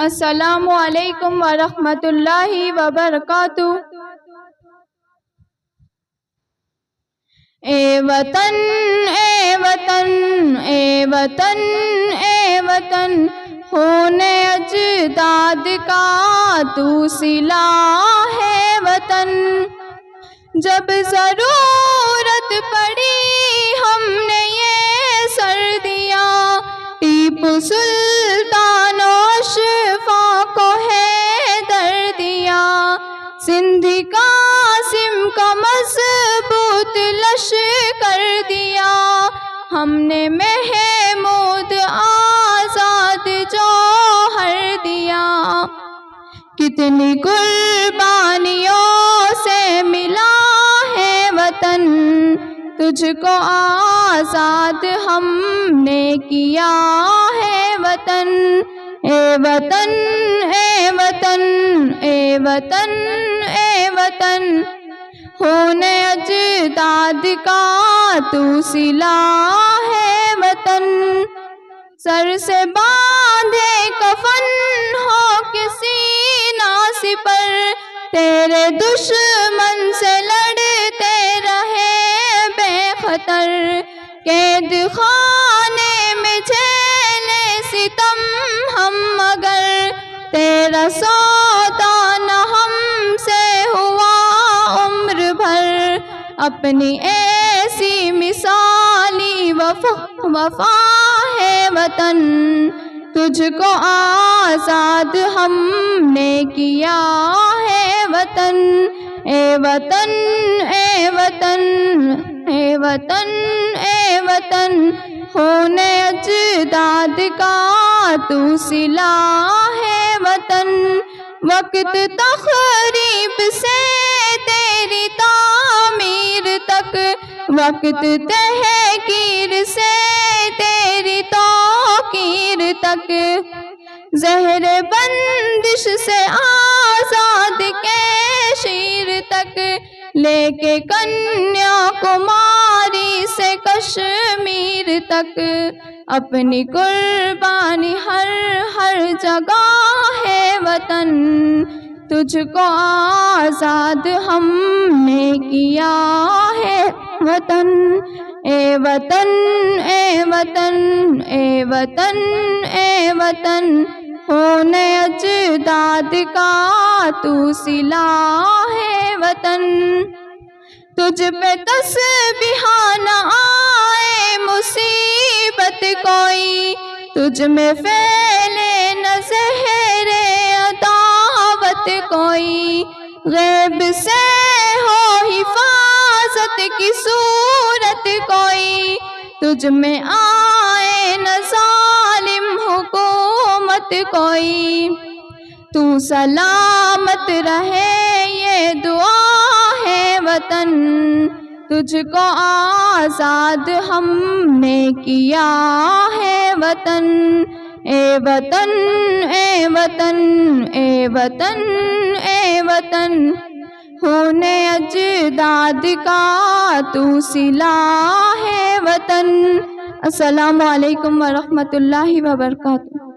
السلام علیکم ورحمۃ اللہ وبرکاتہ۔ اے وطن اے وطن اے وطن اے وطن، خون اجداد کا تو سلا ہے وطن۔ جب ضرورت پڑی ہم نے یہ سر دیا، ٹیپو سلطان و اشفاق کو ہے در دیا۔ سندھی قاسم کا مضبوط لشکر دیا، ہم نے محمود آزاد جوہر دیا۔ کتنی قربانیوں سے ملا ہے وطن، تجھ کو آزاد ہم نے کیا ہے وطن۔ اے وطن اے وطن اے وطن اے وطن، خون اجداد کا تو سلا ہے وطن۔ سر سے باندھے کفن ہو کسی ناس پر، تیرے دشمن سے لڑتے رہے بے خطر۔ قید خانے میں جھیلے ستم ہم مگر، تیرا سودا نہ ہم سے ہوا عمر بھر۔ اپنی ایسی مثالی وفا ہے وطن، تجھ کو آزاد ہم نے کیا ہے وطن۔ اے وطن اے وطن اے وطن اے وطن، خون اجداد کا تو سلا ہے وطن۔ وقت تخریب سے تیری تعمیر تک، وقت تحقیر سے تیری توقیر تک، زہر بندش سے آزاد کے شیر تک، لے کے کنیا کماری سے کشمیر تک، اپنی قربانی ہر جگہ ہے وطن۔ تجھ کو آزاد ہم نے کیا ہے وطن۔ اے وطن اے وطن اے وطن اے وطن، خون اجداد کا تو سلا ہے وطن۔ تجھ پہ تسبیح نہ آئے مصیبت کوئی، تجھ میں پھیلے نہ زہر عداوت کوئی، غیب سے ہو حفاظت کی صورت کوئی، تجھ میں آئے نہ ظالم حکومت کوئی۔ تو سلامت رہے یہ دعا ہے وطن، تجھ کو آزاد ہم نے کیا ہے وطن۔ اے وطن اے وطن اے وطن اے وطن، خون اجداد کا تو سلا ہے وطن۔ السلام علیکم ورحمۃ اللہ وبرکاتہ۔